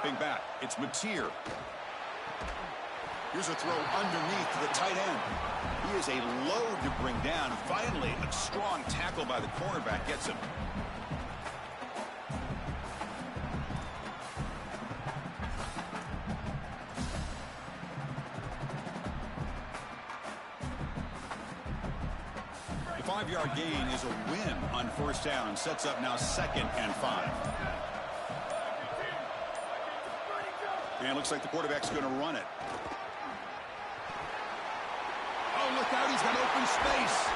Stepping back, it's Mateer. Here's a throw underneath to the tight end. He is a load to bring down. Finally, a strong tackle by the cornerback gets him. The 5-yard gain is a win on first down. Sets up now 2nd and 5. And it looks like the quarterback's going to run it. Oh, look out, he's got open space.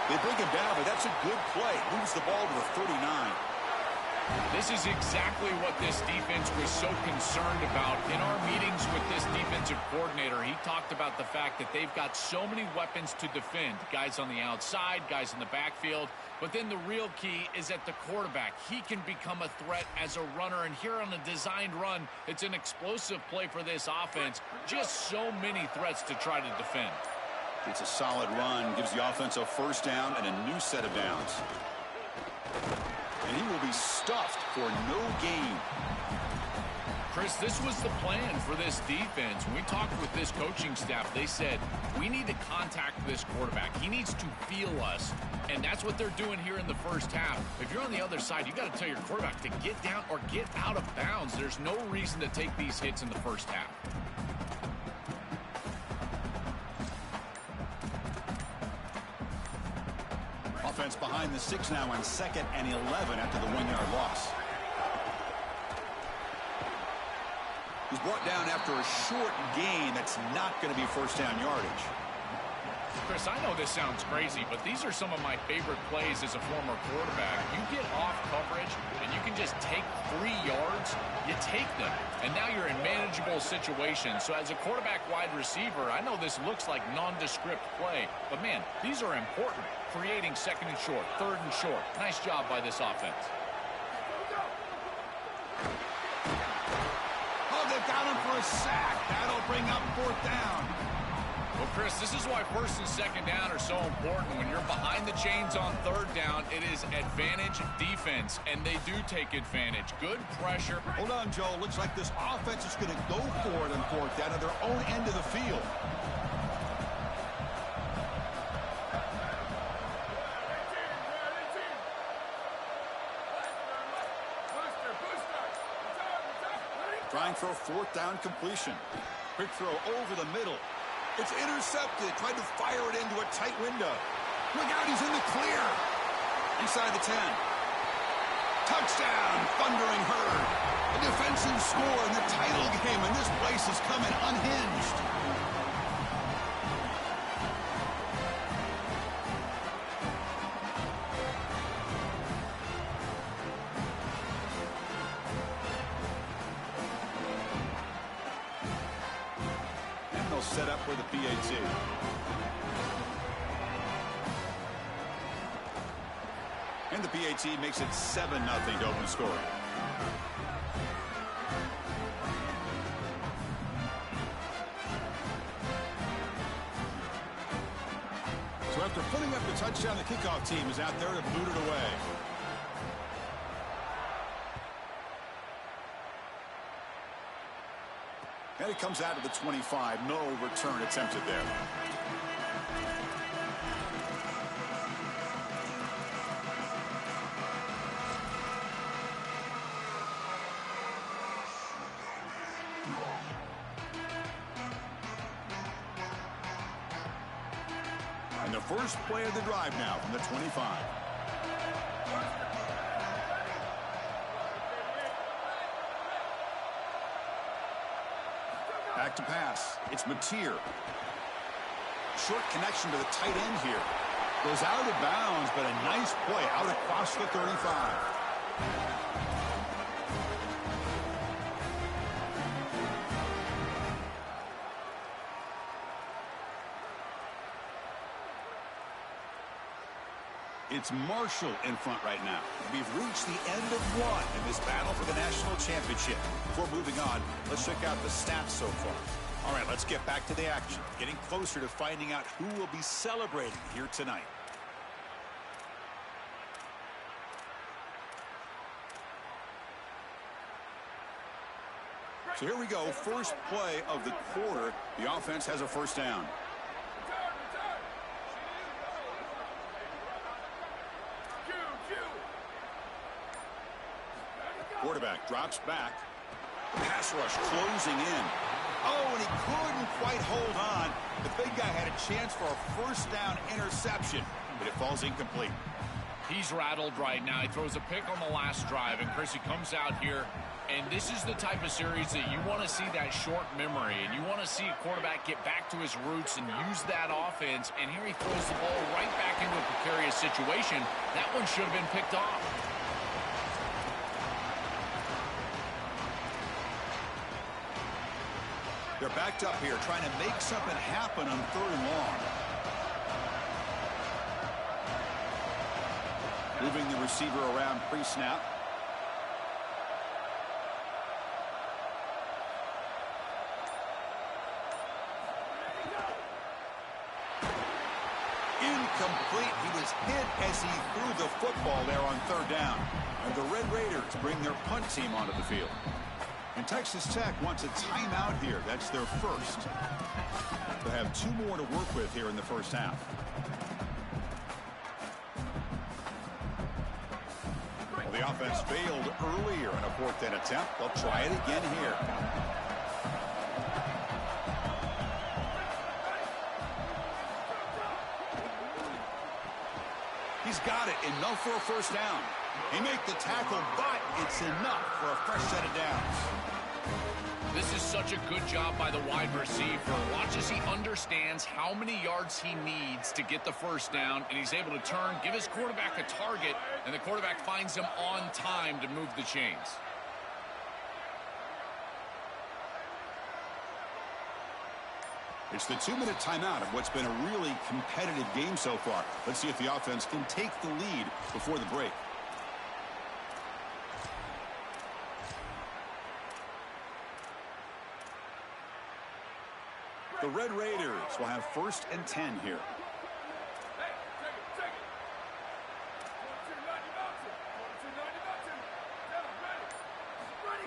They bring him down, but that's a good play. Moves the ball to the 39. This is exactly what this defense was so concerned about. In our meetings with this defensive coordinator, he talked about the fact that they've got so many weapons to defend. Guys on the outside, guys in the backfield. But then the real key is at the quarterback. He can become a threat as a runner. And here on a designed run, it's an explosive play for this offense. Just so many threats to try to defend. It's a solid run. Gives the offense a first down and a new set of downs. And he will be stuffed for no gain. Chris, this was the plan for this defense. When we talked with this coaching staff, they said, we need to contact this quarterback. He needs to feel us. And that's what they're doing here in the first half. If you're on the other side, you got to tell your quarterback to get down or get out of bounds. There's no reason to take these hits in the first half. Offense behind the 6 now on 2nd and 11 after the 1-yard loss. He's brought down after a short gain. That's not going to be first down yardage. Chris, I know this sounds crazy, but these are some of my favorite plays as a former quarterback. You get off coverage, and you can just take 3 yards. You take them, and now you're in manageable situations. So as a quarterback wide receiver, I know this looks like nondescript play, but, man, these are important. Creating 2nd and short, 3rd and short. Nice job by this offense. Oh, they've got him for a sack. That'll bring up 4th down. Well, Chris, this is why 1st and 2nd down are so important. When you're behind the chains on 3rd down, it is advantage defense, and they do take advantage. Good pressure. Hold on, Joe. Looks like this offense is going to go for it on 4th down at their own end of the field. Trying for a 4th down completion. Quick throw over the middle. It's intercepted. Tried to fire it into a tight window. Look out, he's in the clear. Inside the 10. Touchdown, Thundering Herd. A defensive score in the title game, and this place is coming unhinged. Set up for the PAT. And the PAT makes it 7-0 to open scoring. So after putting up the touchdown, the kickoff team is out there to boot it away. And it comes out to the 25. No return attempted there. And the first play of the drive now from the 25. Back to pass. It's Mateer. Short connection to the tight end here. Goes out of bounds, but a nice play out across the 35. It's Marshall in front right now. We've reached the end of one in this battle for the national championship. Before moving on, let's check out the stats so far. All right, let's get back to the action. Getting closer to finding out who will be celebrating here tonight. So here we go, first play of the quarter. The offense has a first down. Quarterback drops back. The pass rush closing in. Oh, and he couldn't quite hold on. The big guy had a chance for a first down interception, but it falls incomplete. He's rattled right now. He throws a pick on the last drive, and Chris, he comes out here, and this is the type of series that you want to see that short memory, and you want to see a quarterback get back to his roots and use that offense, and here he throws the ball right back into a precarious situation. That one should have been picked off. They're backed up here, trying to make something happen on 3rd and long. Moving the receiver around pre-snap. Incomplete. He was hit as he threw the football there on 3rd down. And the Red Raiders bring their punt team onto the field. And Texas Tech wants a timeout here. That's their first. They'll have 2 more to work with here in the first half. Well, the offense failed earlier in a 4th down attempt. They'll try it again here. He's got it. Enough for a first down. He made the tackle, but it's enough for a fresh set of downs. This is such a good job by the wide receiver. Watch as he understands how many yards he needs to get the first down, and he's able to turn, give his quarterback a target, and the quarterback finds him on time to move the chains. It's the 2-minute timeout of what's been a really competitive game so far. Let's see if the offense can take the lead before the break. The Red Raiders will have 1st and 10 here.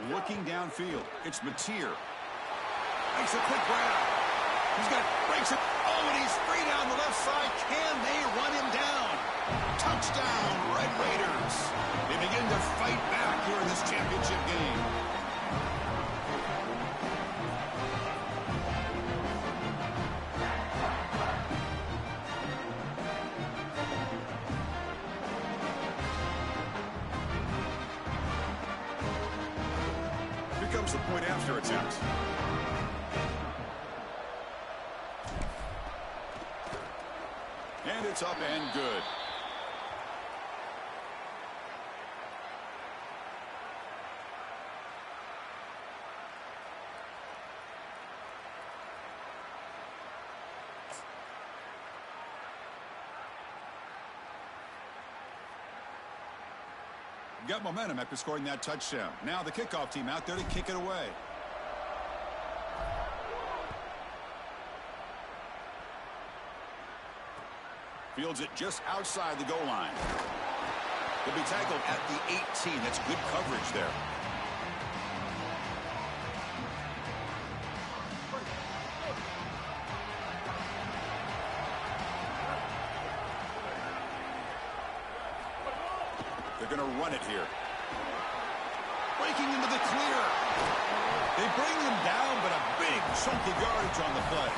Looking downfield, it's Mateer. Makes a quick grab. Breaks it. Oh, and he's free down the left side. Can they run him down? Touchdown, Red Raiders. They begin to fight back here in this championship game. Here comes the point after attempt. And it's up and good. Got momentum after scoring that touchdown. Now the kickoff team out there to kick it away. Fields it just outside the goal line. He'll be tackled at the 18. That's good coverage there. They're going to run it here. Breaking into the clear. They bring him down, but a big chunk of yardage on the play.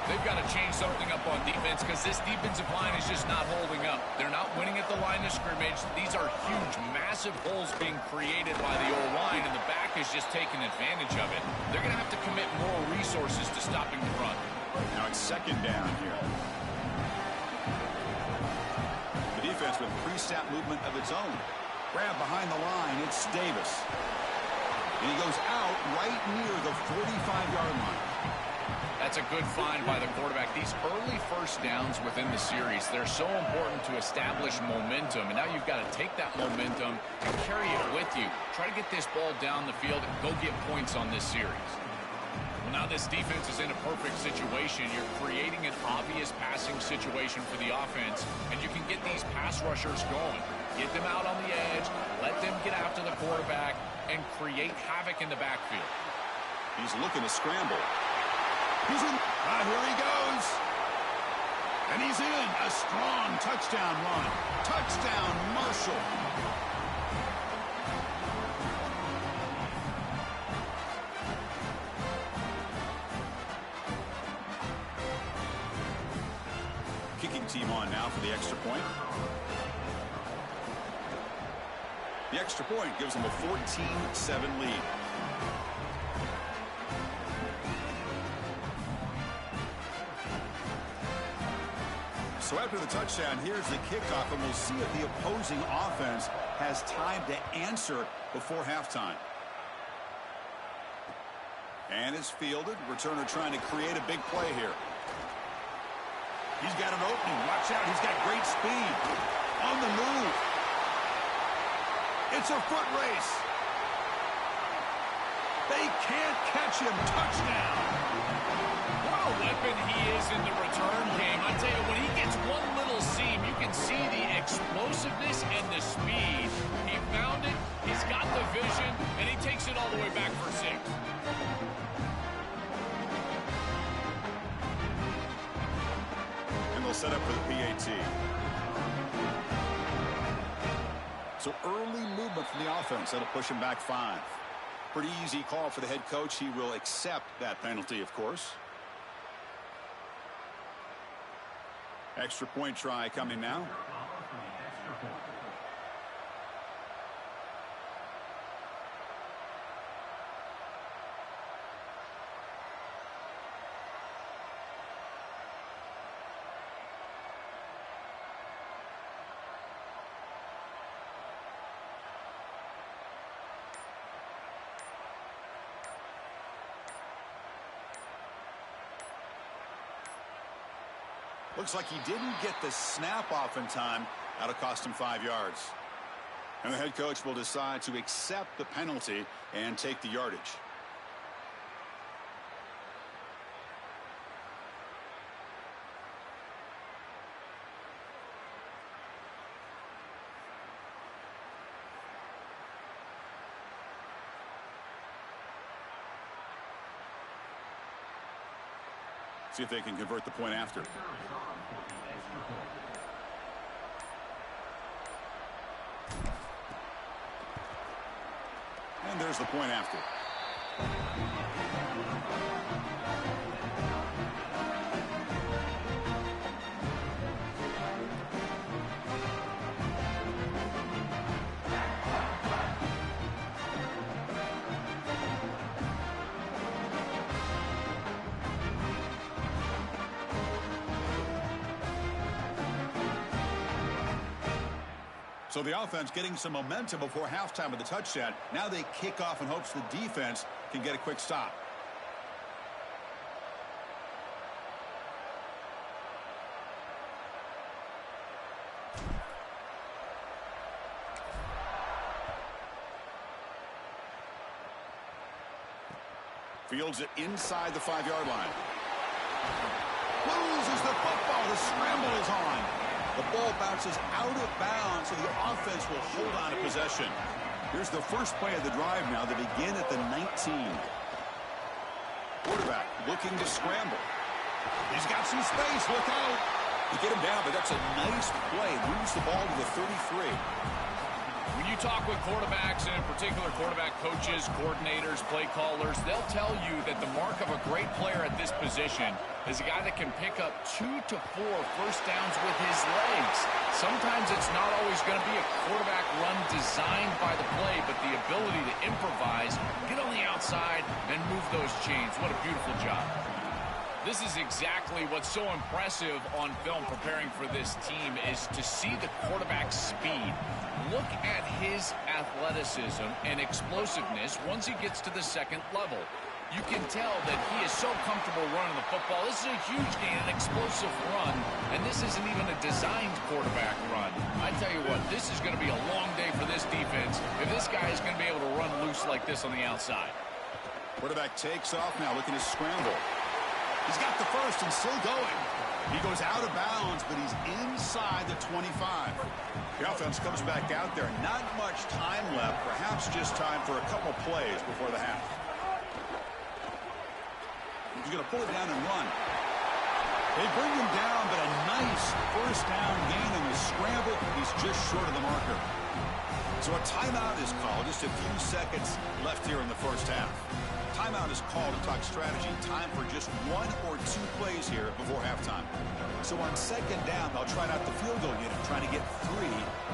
They've got to change something up on defense because this defensive line is just not holding up. They're not winning at the line of scrimmage. These are huge, massive holes being created by the O-line, and the back is just taking advantage of it. They're going to have to commit more resources to stopping the run. Now it's 2nd down here. The defense with pre-snap movement of its own. Grab behind the line. It's Davis. And he goes out right near the 45-yard line. That's a good find by the quarterback. These early first downs within the series, they're so important to establish momentum. And now you've got to take that momentum and carry it with you. Try to get this ball down the field and go get points on this series. Well, now this defense is in a perfect situation. You're creating an obvious passing situation for the offense, and you can get these pass rushers going. Get them out on the edge. Let them get after the quarterback and create havoc in the backfield. He's looking to scramble. He's in. Here he goes. And he's in. A strong touchdown run. Touchdown, Marshall. Kicking team on now for the extra point. The extra point gives them a 14-7 lead. So after the touchdown, here's the kickoff, and we'll see if the opposing offense has time to answer before halftime. And it's fielded. Returner trying to create a big play here. He's got an opening. Watch out. He's got great speed. On the move. It's a foot race. They can't catch him. Touchdown. What a weapon he is in the return game. I tell you, when he gets one little seam, you can see the explosiveness and the speed. He found it. He's got the vision, and he takes it all the way back for 6. They'll set up for the PAT. So early movement from the offense. That'll push him back 5. Pretty easy call for the head coach. He will accept that penalty, of course. Extra point try coming now. Looks like he didn't get the snap off in time. That'll cost him 5 yards. And the head coach will decide to accept the penalty and take the yardage. See if they can convert the point after. And there's the point after. So the offense getting some momentum before halftime with the touchdown. Now they kick off in hopes the defense can get a quick stop. Fields it inside the 5-yard line. Loses the football. The scramble is on. The ball bounces out of bounds, so the offense will hold on to possession. Here's the first play of the drive now. They begin at the 19. Quarterback looking to scramble. He's got some space. Look out. You get him down, but that's a nice play. Moves the ball to the 33. When you talk with quarterbacks, and in particular quarterback coaches, coordinators, play callers, they'll tell you that the mark of a great player at this position is a guy that can pick up 2 to 4 first downs with his legs. Sometimes it's not always going to be a quarterback run designed by the play, but the ability to improvise, get on the outside, and move those chains. What a beautiful job. This is exactly what's so impressive on film preparing for this team is to see the quarterback's speed. Look at his athleticism and explosiveness once he gets to the second level. You can tell that he is so comfortable running the football. This is a huge gain, an explosive run, and this isn't even a designed quarterback run. I tell you what, this is going to be a long day for this defense if this guy is going to be able to run loose like this on the outside. Quarterback takes off now, looking to scramble. He's got the first and still going. He goes out of bounds, but he's inside the 25. The offense comes back out there. Not much time left. Perhaps just time for a couple plays before the half. He's going to pull it down and run. They bring him down, but a nice first down gain on the scramble. He's just short of the marker. So a timeout is called. Just a few seconds left here in the first half. Timeout is called to talk strategy. Time for just 1 or 2 plays here before halftime. So on second down, they'll try out the field goal unit, trying to get 3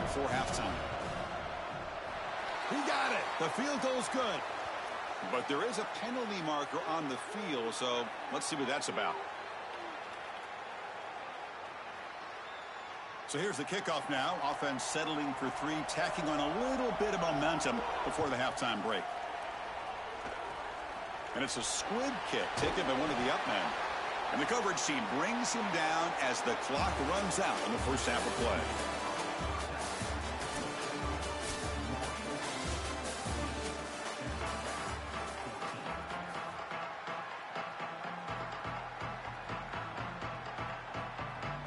before halftime. He got it. The field goal's good. But there is a penalty marker on the field, so let's see what that's about. So here's the kickoff now. Offense settling for 3, tacking on a little bit of momentum before the halftime break. And it's a squib kick taken by one of the up men. And the coverage team brings him down as the clock runs out in the first half of play.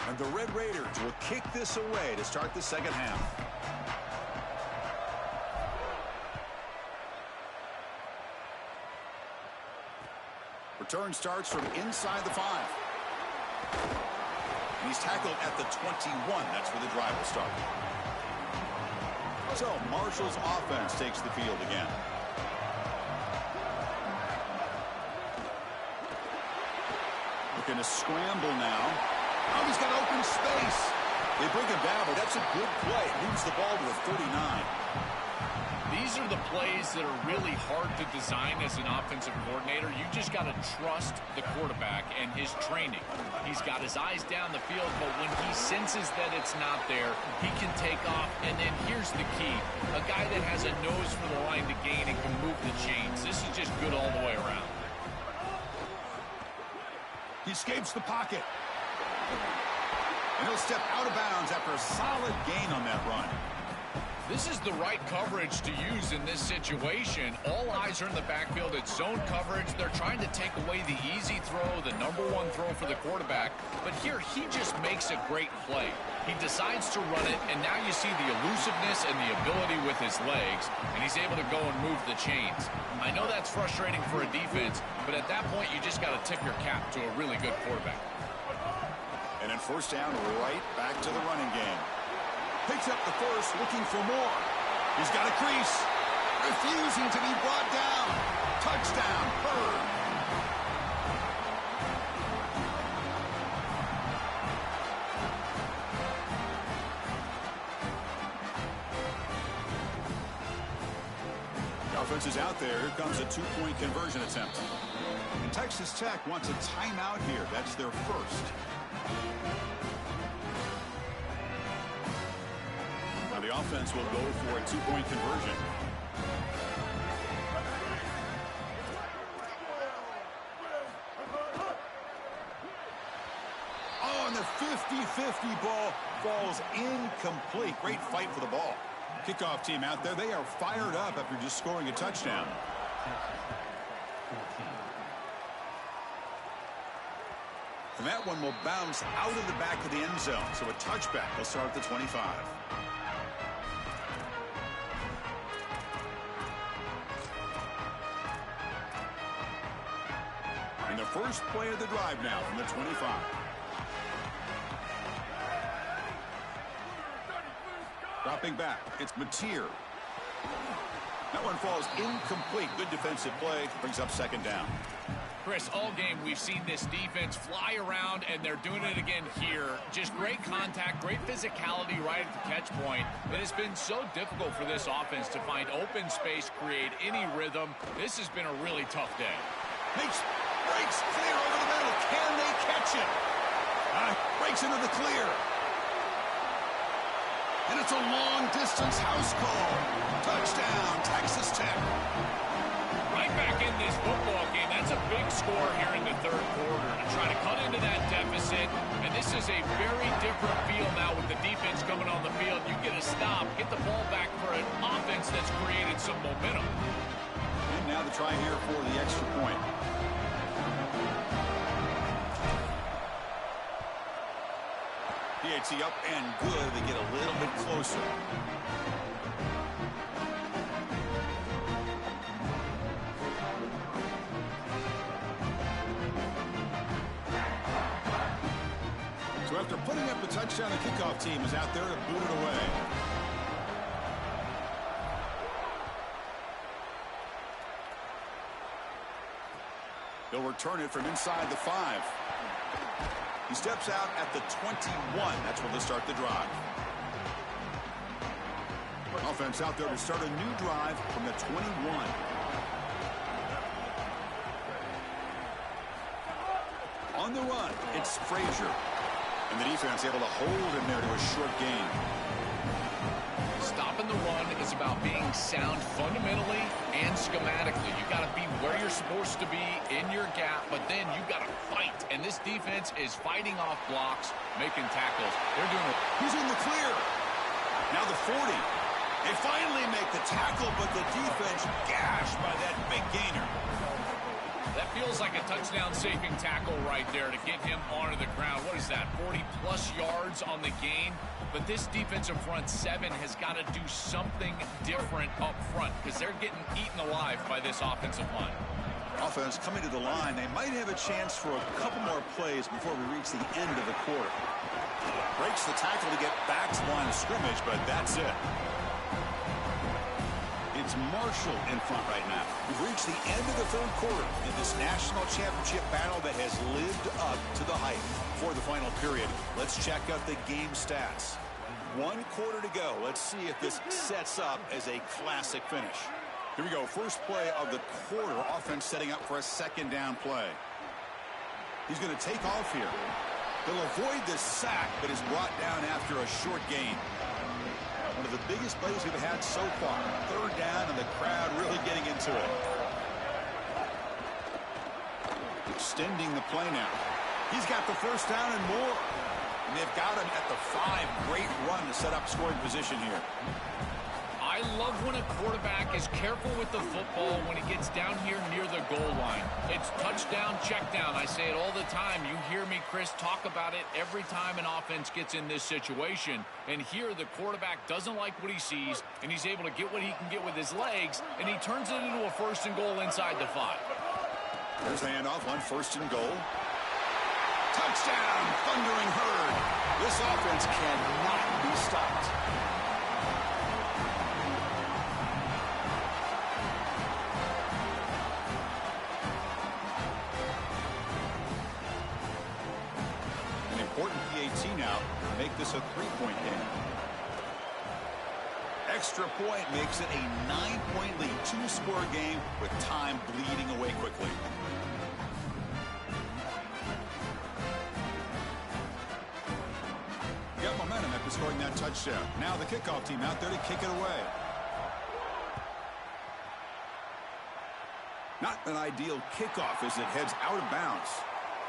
And the Red Raiders will kick this away to start the second half. Return starts from inside the 5. And he's tackled at the 21. That's where the drive will start. So Marshall's offense takes the field again. Looking to scramble now. Oh, he's got open space. They bring him down, but that's a good play. Moves the ball to the 39. These are the plays that are really hard to design as an offensive coordinator. You just got to trust the quarterback and his training. He's got his eyes down the field, but when he senses that it's not there, he can take off. And then here's the key. A guy that has a nose for the line to gain and can move the chains. This is just good all the way around. He escapes the pocket. And he'll step out of bounds after a solid gain on that run. This is the right coverage to use in this situation. All eyes are in the backfield. It's zone coverage. They're trying to take away the easy throw, the #1 throw for the quarterback. But here, he just makes a great play. He decides to run it, and now you see the elusiveness and the ability with his legs, and he's able to go and move the chains. I know that's frustrating for a defense, but at that point, you just got to tip your cap to a really good quarterback. And then first down, right back to the running game. Picks up the first, looking for more. He's got a crease. Refusing to be brought down. Touchdown, Bird. The offense is out there. Here comes a 2-point conversion attempt. And Texas Tech wants a timeout here. That's their first. Now the offense will go for a 2-point conversion. Oh, and the 50-50 ball falls incomplete. Great fight for the ball. Kickoff team out there. They are fired up after just scoring a touchdown. And that one will bounce out of the back of the end zone. So a touchback. They'll start at the 25. And the first play of the drive now from the 25. Dropping back. It's Mateer. That one falls incomplete. Good defensive play. Brings up second down. Chris, all game we've seen this defense fly around, and they're doing it again here. Just great contact, great physicality right at the catch point. It has been so difficult for this offense to find open space, create any rhythm. This has been a really tough day. Breaks clear over the middle. Can they catch him? Breaks into the clear. And it's a long-distance house call. Touchdown, Texas Tech. Right back in this football game. That's a big score here in the third quarter to try to cut into that deficit. And this is a very different feel now with the defense coming on the field. You get a stop, get the ball back for an offense that's created some momentum. And now the try here for the extra point. Ante up and good. They get a little bit closer. So after putting up the touchdown, the kickoff team is out there to boot it away. They'll return it from inside the 5. He steps out at the 21. That's where they'll start the drive. Offense out there to start a new drive from the 21. On the run, it's Frazier. And the defense able to hold him there to a short gain. Stopping the run is about being sound fundamentally and schematically. You got to be where you're supposed to be in your gap, but then you got to fight. And this defense is fighting off blocks, making tackles. They're doing it. He's in the clear. Now the 40. They finally make the tackle, but the defense gashed by that big gainer. That feels like a touchdown-saving tackle right there to get him onto the ground. What is that, 40-plus yards on the gain? But this defensive front 7 has got to do something different up front because they're getting eaten alive by this offensive line. Offense coming to the line. They might have a chance for a couple more plays before we reach the end of the quarter. Breaks the tackle to get back to the line of scrimmage, but that's it. It's Marshall in front right now. We've reached the end of the third quarter in this national championship battle that has lived up to the hype. For the final period, let's check out the game stats. 1 quarter to go. Let's see if this sets up as a classic finish. Here we go. First play of the quarter. Offense setting up for a second down play. He's going to take off here. He'll avoid this sack, but is brought down after a short gain. One of the biggest plays we've had so far. Third down, and the crowd really getting into it. Extending the play now. He's got the first down and more. And they've got him at the 5. Great run to set up scoring position here. I love when a quarterback is careful with the football when he gets down here near the goal line. It's touchdown, check down. I say it all the time. You hear me, Chris, talk about it every time an offense gets in this situation. And here the quarterback doesn't like what he sees, and he's able to get what he can get with his legs, and he turns it into a first and goal inside the 5. There's the handoff on first and goal. Touchdown, thundering herd. This offense cannot be stopped. Important PAT now to make this a 3-point game. Extra point makes it a 9-point lead, 2-score game with time bleeding away quickly. Got momentum after scoring that touchdown. Now the kickoff team out there to kick it away. Not an ideal kickoff as it heads out of bounds.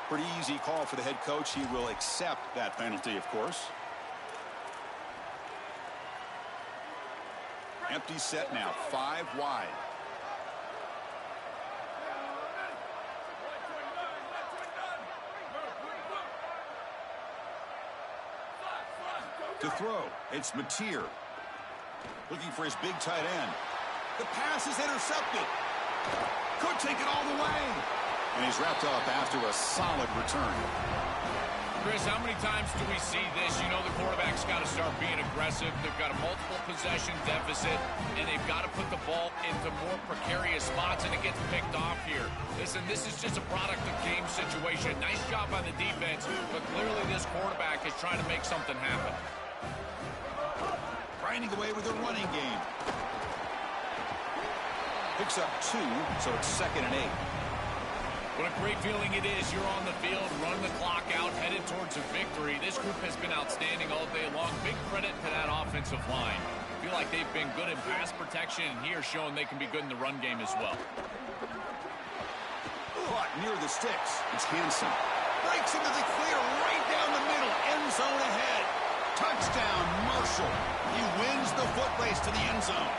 Pretty easy call for the head coach. He will accept that penalty, of course. Empty set now, 5 wide. To throw, it's Mateer. Looking for his big tight end. The pass is intercepted. Could take it all the way. And he's wrapped up after a solid return. Chris, how many times do we see this? You know the quarterback's got to start being aggressive. They've got a multiple possession deficit, and they've got to put the ball into more precarious spots, and it gets picked off here. Listen, this is just a product of game situation. Nice job by the defense, but clearly this quarterback is trying to make something happen. Grinding away with a running game. Picks up 2, so it's 2nd and 8. What a great feeling it is. You're on the field, running the clock out, headed towards a victory. This group has been outstanding all day long. Big credit to that offensive line. I feel like they've been good in pass protection, and here showing they can be good in the run game as well. Caught near the sticks. It's Hansen. Breaks into the clear right down the middle. End zone ahead. Touchdown, Marshall. He wins the foot race to the end zone.